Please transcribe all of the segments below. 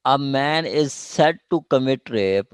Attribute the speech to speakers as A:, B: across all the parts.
A: a man is said to commit rape.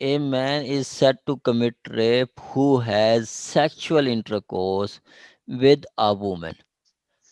A: A man is said to commit rape who has sexual intercourse with a woman.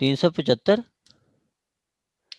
A: 375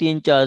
A: 3-4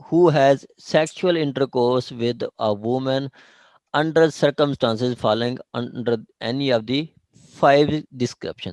A: who has sexual intercourse with a woman under circumstances falling under any of the 5 description.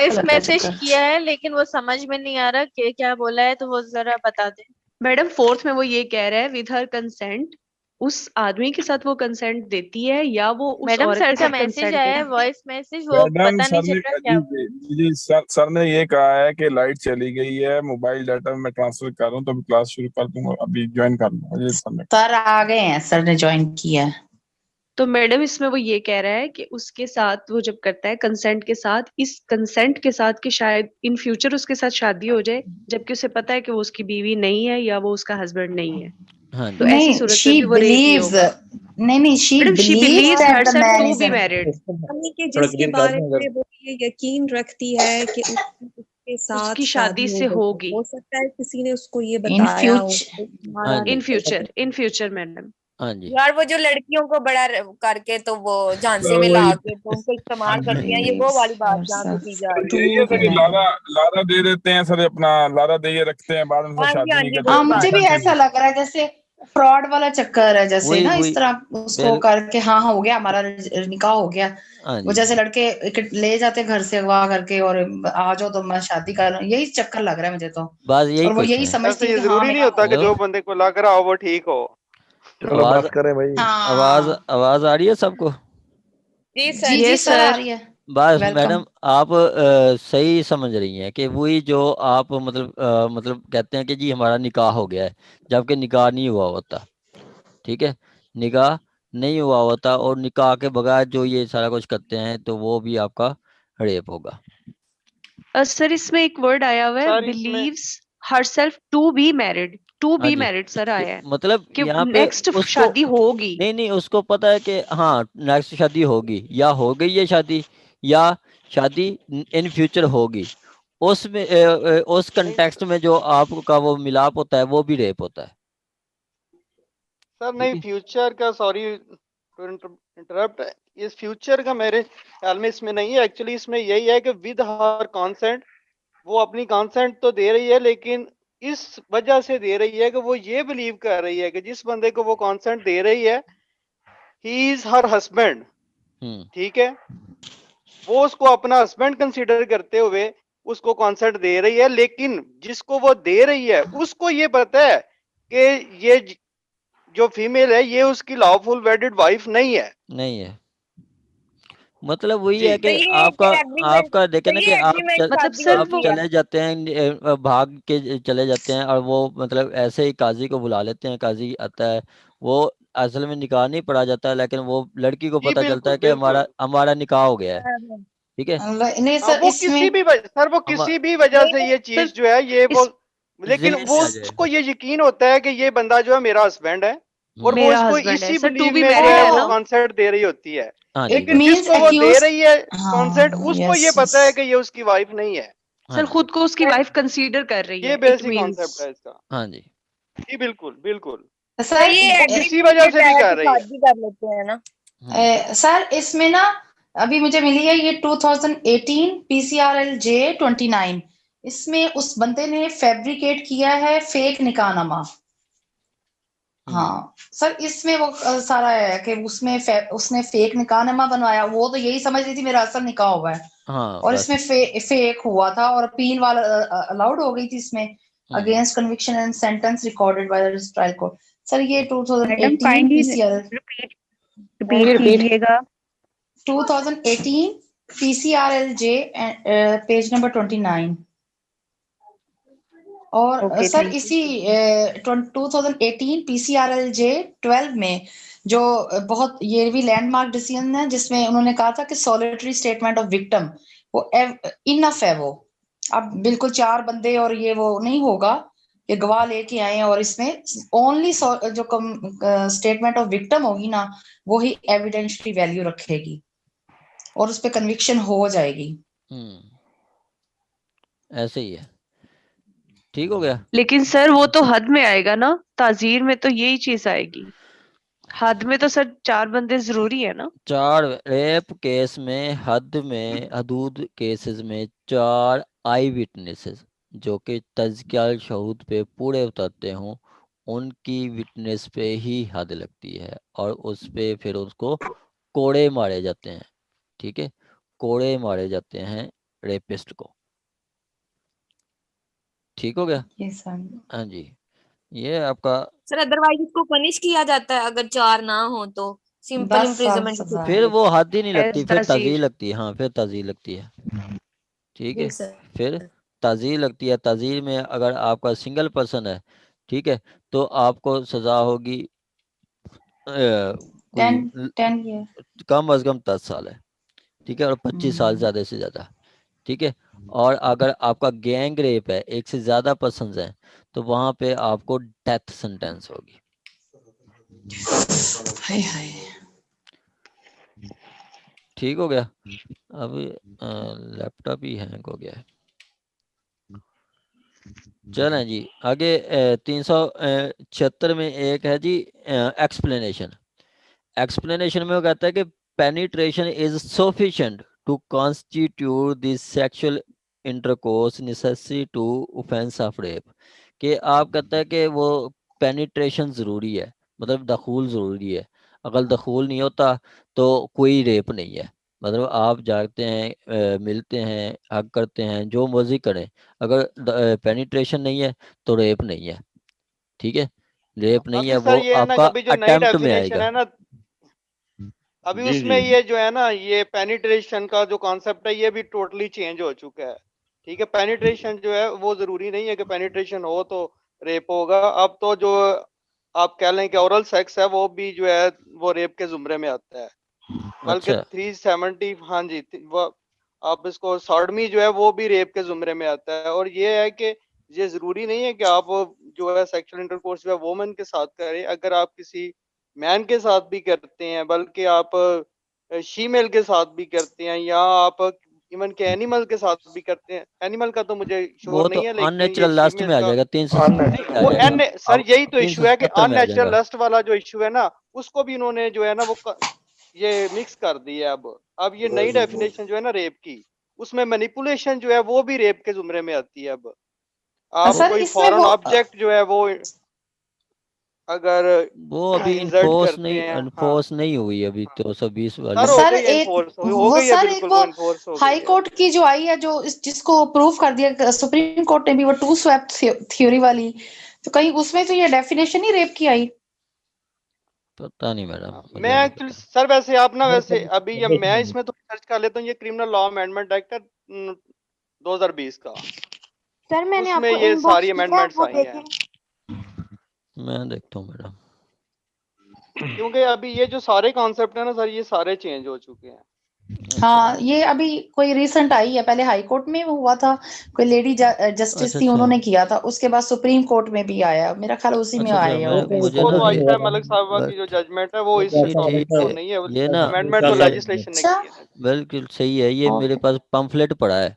B: Voice message किया है लेकिन वो समझ में नहीं आ रहा कि क्या बोला है, तो वो जरा बता दे
C: मैडम। फोर्थ में वो ये कह रहा है विद हर कंसेंट, उस आदमी के साथ वो कंसेंट देती है या वो उस
B: मैडम।
C: औरत
B: सर
C: के
B: का
C: साथ
B: मैसेज
C: कंसेंट
B: आया है,
C: देती है।
B: वॉइस मैसेज, वो
D: मैडम
B: पता नहीं
D: सर
B: चल
D: ने
B: रहा क्या
D: जी सर ने ये कहा है कि लाइट चली गई है, मोबाइल डाटा मैं ट्रांसफर कर रहा हूँ, तो अभी क्लास शुरू कर दूंगा, अभी ज्वाइन कर लूंगा। ये सर ने
E: सर आ गए हैं, सर ने ज्वाइन किया है।
C: तो मैडम इसमें वो ये कह रहा है कि उसके साथ वो जब करता है कंसेंट के साथ, इस कंसेंट के साथ कि शायद इन फ्यूचर उसके साथ शादी हो जाए, जबकि उसे पता है कि वो उसकी बीवी नहीं है या वो उसका हस्बैंड नहीं है।
A: हाँ
C: तो
A: जी
C: ऐसी
E: नहीं,
C: सूरत में
E: शी
C: भी वो रेप ही
E: बिलीव्स,
C: होगा।
E: नहीं she
C: madam she
E: beliefs
C: believes
E: that the
C: herself
E: man
C: two
E: is
C: be married.
F: यानी कि
G: थोड़ा
F: जिसके
G: क्लियर कर
F: बारे
G: दें
F: में
G: अगर
F: वो ये यकीन रखती है कि उसके साथ
C: उसकी
F: शादी
C: शादी
F: हो
C: से
F: गई है।
C: होगी
F: हो सकता है किसी ने उसको ये
E: इन
F: बताया हो
E: फ्यूचर।
F: कि
A: हाँ
F: तुम्हारा
A: जी
C: इन फ्यूचर मैडम।
A: हाँ जी
H: यार वो जो लड़कियों को बड़ा करके तो वो झांसे में ला
D: वही
H: के तो उनको इस्तेमाल
D: जी
H: करती हैं, ये वो वाली बात यहाँ पे की जा
D: सर,
H: रही है।
D: यही है सर, ये लारा लारा दे देते हैं सर, अपना लारा दे के रखते हैं, बाद में सर
H: हाँ जी
D: शादी
H: हाँ
D: नहीं
H: जी,
D: करते,
H: वही
E: हाँ, मुझे
H: बात
E: भी
H: है।
E: ऐसा लग रहा है जैसे फ्रॉड वाला चक्कर है, जैसे
A: वही
E: ना इस
A: वही
E: तरह उसको करके हाँ हो गया हमारा निकाह हो गया।
A: हाँ
E: वो
A: जी
E: जैसे लड़के ले जाते घर से अगवा करके और आ जाओ तो मैं शादी कर रहा हूँ, यही चक्कर लग रहा है मुझे तो।
A: बस यही
E: और वो
A: कुछ
E: यही
A: है।
E: समझती
I: ऐसे
E: है
I: ये
E: कि हाँ
I: जरूरी नहीं
E: मेरा
I: होता कि
A: हेलो
I: जो बंदे को लग रहा हो वो ठीक हो।
J: चलो
A: आवाज
J: बात करें भाई।
A: आवाज
E: हाँ
A: आवाज आ रही है सबको?
H: जी सर।
E: जी
C: ये
E: सर आ
C: सर
E: रही है।
A: बस
E: वेलकम।
A: मैडम आप सही समझ रही हैं कि वही जो आप मतलब कहते हैं कि जी हमारा निकाह हो गया है, जबकि निकाह नहीं हुआ होता। ठीक है, निकाह नहीं हुआ होता और निकाह के बगैर जो ये सारा कुछ करते हैं तो वो भी आपका रेप होगा।
C: सर इसमें एक वर्ड आया हुआ है
I: सर इसमें
C: believes herself to be married, to
A: हाँ
C: बी
A: जी
C: मैरिड सर आया है
A: मतलब
C: कि
A: यहाँ पे
C: नेक्स्ट
A: उसको
C: शादी होगी।
A: नहीं उसको पता है कि हाँ नेक्स्ट शादी होगी या हो गई है शादी या शादी इन फ्यूचर होगी, उसमें उस
I: नहीं
A: कंटेक्स्ट में जो आपका वो मिलाप होता है वो भी रेप होता है।
I: सर,
A: ठीक
I: नहीं
A: है
I: फ्यूचर का, सॉरी टू इंटरप्ट, इस फ्यूचर का मेरे ख्याल में इसमें नहीं है। एक्चुअली इसमें यही है कि विद हर कंसेंट, वो अपनी कंसेंट तो दे रही है लेकिन इस वजह से दे रही है कि वो ये बिलीव कर रही है कि जिस बंदे को वो कंसेंट दे रही है ही इज हर हस्बैंड। ठीक है, वो उसको अपना हस्बैंड कंसीडर करते हुए उसको कंसेंट दे रही है, लेकिन जिसको वो दे रही है उसको ये पता है कि ये जो फीमेल है ये उसकी लॉफुल वेडिड वाइफ नहीं है।
A: नहीं है मतलब वही
I: जी
A: है
H: तो
A: कि
H: ये
A: आपका
H: एग्रीमेंट,
A: आपका देखे
H: तो
A: ना कि
H: ये एग्रीमेंट
C: मतलब
H: शादी
C: सर
A: आप
C: वो
H: होती है।
A: चले जाते हैं भाग के चले जाते हैं और वो मतलब ऐसे ही काजी को बुला लेते हैं, काजी आता है, वो असल में निकाह नहीं पढ़ा जाता है, लेकिन वो लड़की को
I: जी
A: पता चलता
I: बिल्कुल
A: है कि
I: बिल्कुल।
A: हमारा निकाह हो गया है।
H: हाँ, हाँ।
A: ठीक है
E: नहीं
I: हाँ,
E: सर
I: वो
E: इसमें
I: सर वो
A: हम
I: किसी भी वजह से ये
C: सर
I: चीज जो है ये वो,
C: इस
I: लेकिन
A: ज़हन
I: वो
A: में आ जाए।
I: उसको ये यकीन होता है कि ये बंदा जो है मेरा हस्बैंड है और वो
C: मेरा
I: इसको
C: हस्बैंड है
I: इसी
C: सर, टू
I: बिलीव
C: बी
I: में जो
C: मैरिड
I: है
C: है
I: वो
C: ना।
I: कॉन्सेंट दे रही होती है।
A: हाँ जी
E: इट
I: लेकिन
A: बस
E: मींस
I: जिसको वो दे
E: एक्यूज।
I: रही है कॉन्सेंट
E: हाँ
I: उसको
E: यस
I: ये पता है
E: यस।
I: कि ये उसकी वाइफ नहीं है।
A: हाँ
C: सर
A: जी
C: खुद को उसकी वाइफ कंसीडर कर रही
I: ये
C: है, इट
I: बेसिक
C: मींस।
I: कॉन्सेप्ट है इसका।
A: हाँ जी
I: जी बिल्कुल बिल्कुल,
H: तो
E: सर
H: ये
I: वो किसी
H: एग्रीमेंट
I: वजह
H: के
I: से भी
H: तहत
I: कर रही है।
H: शादी कर लेते हैं ना।
E: सर इसमें ना अभी मुझे मिली है ये 2018 PCRL J29, इसमें उस बंदे ने फैब्रिकेट किया है फेक निकाहनामा। हाँ सर इसमें वो सारा है कि उसमें उसने फेक निकाहनामा बनवाया, वो तो यही समझ रही थी मेरा असल निकाह हुआ है
A: हाँ
E: और
A: बस
E: इसमें फेक हुआ था और अपील वाला अलाउड हो गई थी इसमें, against conviction and sentence recorded by the trial court. Sir ये
K: मैडम
E: 2018
K: काइंडली
E: PCRL
K: रिपीट कीजिएगा।
E: 2018 PCRLJ पेज नंबर 29 और
K: ओके
E: सर
K: थैंक यू।
E: इसी 2018 PCRLJ 12 में जो बहुत ये भी लैंडमार्क डिसीजन है जिसमें उन्होंने कहा था कि सॉलिटरी स्टेटमेंट ऑफ विक्टिम वो इनफ है, वो अब बिल्कुल 4 बंदे और ये वो नहीं होगा कि गवाह लेके आए और इसमें ओनली जो स्टेटमेंट ऑफ विक्टिम होगी ना वो ही एविडेंशियली वैल्यू रखेगी और उस पर कन्विक्शन हो जाएगी।
A: ऐसे ही है। ठीक हो गया।
C: लेकिन सर वो तो हद में आएगा ना, ताजीर में तो यही चीज आएगी, हद में तो सर 4 बंदे जरूरी है ना।
A: 4 रेप केस में हदूद केसेस में 4 आई विटनेसेस जो कि तज़किया शहूद पे पूरे उतरते हों, उनकी विटनेस पे ही हद लगती है और उस पे फिर उसको कोड़े मारे जाते हैं। ठीक है, कोड़े मारे जाते हैं रेपिस्ट को। ठीक हो गया?
E: Yes sir.
A: हाँ जी, ये आपका
H: सर अदरवाइज इसको पनिश किया जाता है अगर 4 ना हो तो सिंपल
E: 10 साल
H: इम्प्रिजनमेंट।
E: सजा
A: फिर
E: है।
A: वो हद ही नहीं लगती, फिर
C: ताज़ीर।
A: ताज़ीर लगती है। हाँ, फिर ताज़ीर लगती है। ठीक है,
H: जी सर।
A: फिर ताज़ीर लगती है। ताज़ीर में अगर आपका सिंगल पर्सन है, ठीक है, तो आपको सज़ा होगी कोई
E: 10 ईयर।
A: कम अज़ कम 10 साल है, ठीक है, और 25 साल ज़्यादा से ज़्यादा। ठीक है, और अगर आपका गैंग रेप है, एक से ज़्यादा पर्सन्स हैं, तो वहाँ पे आपको डेथ सेंटेंस होगी।
E: हाय हाय।
A: ठीक हो गया? अभी लैपटॉप ही हैंग हो गया है। चलें जी आगे। 376 में एक है जी एक्सप्लेनेशन। एक्सप्लेनेशन में वो कहता है कि penetration is sufficient to constitute this sexual intercourse necessary to offence of rape. कि आप कहता है कि वो पेनिट्रेशन ज़रूरी है, मतलब दखूल ज़रूरी है। अगर दखूल नहीं होता तो कोई रेप नहीं है। मतलब आप जागते हैं, मिलते हैं, हक करते हैं, जो मर्जी करें, अगर पेनिट्रेशन नहीं है तो रेप नहीं है। ठीक है, रेप नहीं है,
I: अभी
A: वो
I: सर ये है ना,
A: आपका
I: अभी जो नई
A: अटेम्प्ट में
I: डेफिनेशन
A: आएगा।
I: है ना, अभी
J: जी
I: उसमें
J: जी
I: ये जो है ना, ये पेनिट्रेशन का जो कॉन्सेप्ट है ये भी टोटली चेंज हो चुका है। ठीक है, पेनिट्रेशन जो है वो जरूरी नहीं है कि पेनिट्रेशन हो तो रेप होगा। अब तो जो आप कह लें कि ओरल सेक्स है वो भी जो है वो रेप के जुमरे में आता है। बल्कि
A: अच्छा
I: 370, हाँ जी, वो आप इसको सॉडमी जो है वो भी रेप के जुमरे में आता है। और ये है कि ये जरूरी नहीं है कि आप जो है सेक्सुअल इंटरकोर्स जो है वोमन के साथ करें। अगर आप किसी मैन के साथ भी करते हैं, बल्कि आप शीमेल के साथ भी करते हैं, या आप इवन के एनिमल के साथ भी करते हैं। एनिमल का तो मुझे
A: वो
I: श्योर
A: तो
I: नहीं है, लेकिन ये
A: अननेचुरल लास्ट
I: शीमेल
A: में आ
I: का
A: जाएगा,
I: नहीं,
A: 377 में आ
I: वो
A: जाएगा।
I: एन सर
A: अब
I: यही तो इशू है कि
A: 377 में आ
I: अननेचुरल
A: जाएगा।
I: लस्ट वाला जो इशू है ना, उसको भी इन्होंने जो है ना वो ये मिक्स कर दिया है। अब ये नई डेफिनेशन जो है ना रेप की, उसमें मैनिपुलेशन जो है वो भी रेप के जुमरे में आती है। अब आप
E: सर
I: कोई
E: इसमें
I: फॉरेन
E: वो
I: ऑब्जेक्ट जो है वो अगर
A: वो अभी
I: इंसर्ट
A: इन्फोर्स
I: करते
A: नहीं,
I: हैं, हाँ
A: इन्फोर्स नहीं हुई अभी 220 वाली।
I: सर हो
E: सर
I: गई है,
E: एक
I: इन्फोर्स हो
E: वो
I: गई है,
E: सर एक
I: बिल्कुल
E: वो
I: वो इन्फोर्स हो गई
E: हाई
I: है।
E: कोर्ट की जो आई है जो जिसको अप्रूव कर दिया सुप्रीम कोर्ट ने भी, वो टू स्वैप थ्योरी वाली, तो कहीं उसमें तो ये डेफिनेशन ही रेप की आई।
A: पता नहीं मैडम,
I: मैं
A: मुझे नहीं
I: एक्चुअली
A: पता।
I: सर वैसे आप ना, वैसे अभी ये मैं इसमें तो सर्च कर लेता हूँ, ये क्रिमिनल लॉ अमेंडमेंट एक्ट है 2020 का,
B: सर मैंने
I: उसमें
B: आपको
I: ये
B: इनबॉक्स
I: सारी
B: किया है,
I: अमेंडमेंट्स
B: वो
I: आई हैं।
B: देखें।
A: मैं देखता हूँ मैडम।
I: क्योंकि अभी ये जो सारे कॉन्सेप्ट है ना सर, ये सारे चेंज हो चुके हैं।
E: हाँ ये अभी कोई रिसेंट आई है, पहले हाई कोर्ट में हुआ था, कोई लेडी जस्टिस
A: अच्छा
E: थी,
A: अच्छा
E: उन्होंने किया था, उसके बाद सुप्रीम कोर्ट में भी आया, मेरा ख्याल उसी में
A: अच्छा अच्छा,
E: आया
A: मैं
E: होगा।
A: मुझे
I: वो
A: ना
I: तो
A: ये
I: आयशा मलिक साहबा की जो जजमेंट है वो इस
A: नहीं
I: टॉपिक
A: ठीक
I: को
A: है,
I: नहीं है,
A: ये ना
I: अमेंडमेंट तो लेजिस्लेशन ने
E: अच्छा
I: की है।
A: बिल्कुल सही है। ये मेरे
E: ओके।
A: पास पम्फलेट पड़ा है,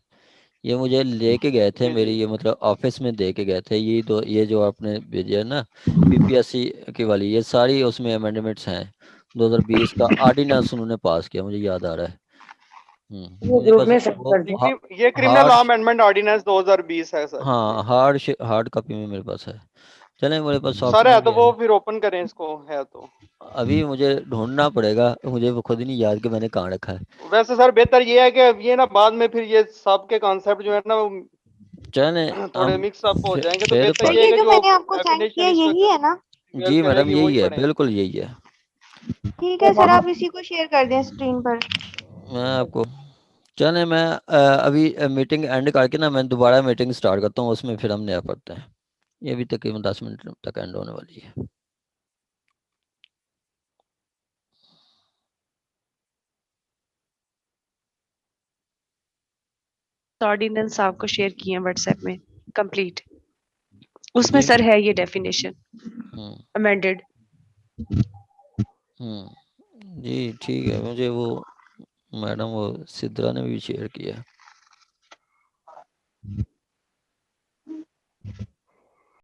A: ये मुझे लेके गए थे
I: जी
A: मेरी,
I: जी
A: ये मतलब ऑफिस में दे के गए थे। ये जो आपने भेजा है ना पीपीएससी की वाली, ये सारी उसमें अमेंडमेंट्स हैं। 2020 का आर्डिनेंस उन्होंने पास किया, मुझे याद आ रहा है।
K: वो
A: मुझे
K: ग्रुप
A: बस
K: में सेंड
A: वो
K: कर दो।
I: ये criminal law
A: hard,
I: amendment ordinance 2020 है सर। जी
A: हाँ हार्ड कॉपी में मेरे पास है। चलें, मेरे पास सॉफ्ट
I: सर
A: में
I: है
A: भी
I: तो
A: है।
I: वो फिर ओपन करें इसको, है तो।
A: अभी मुझे ढूंढना पड़ेगा, मुझे वो खुद ही नहीं याद कि मैंने कहाँ रखा है।
I: वैसे सर बेहतर ये है कि ये ना बाद में फिर ये सब के कॉन्सेप्ट जो है ना वो
A: चलें
I: थोड़े
A: हम
I: मिक्स अप हो जाएंगे, तो
A: फिर
I: बेहतर
B: सर
I: ये है
B: ये
I: कि
B: जो
I: जो
B: मैंने आपको सेंड किया
I: डेफिनेशन इस
B: यही
I: वक्त
B: है ना?
I: प्रिवेल
A: जी मैडम
I: करेगी
A: यही
I: वही
A: है,
I: पढ़ें।
A: बिल्कुल यही है।
B: ठीक है सर, आप इसी को शेयर कर दें स्क्रीन पर।
A: मैं आपको, चलें मैं अभी मीटिंग एंड करके ना मैं दोबारा मीटिंग स्टार्ट करता हूँ, उसमें फिर हम नया पढ़ते हैं। ये भी तकरीबन 10 मिनट तक एंड होने वाली है।
C: ऑर्डिनेंस आपको शेयर किए हैं व्हाट्सएप में कंप्लीट, उसमें
A: जी
C: सर है ये डेफिनेशन
A: हम्म
C: अमेंडेड।
A: जी ठीक है, मुझे वो मैडम वो सिद्रा ने भी शेयर किया है।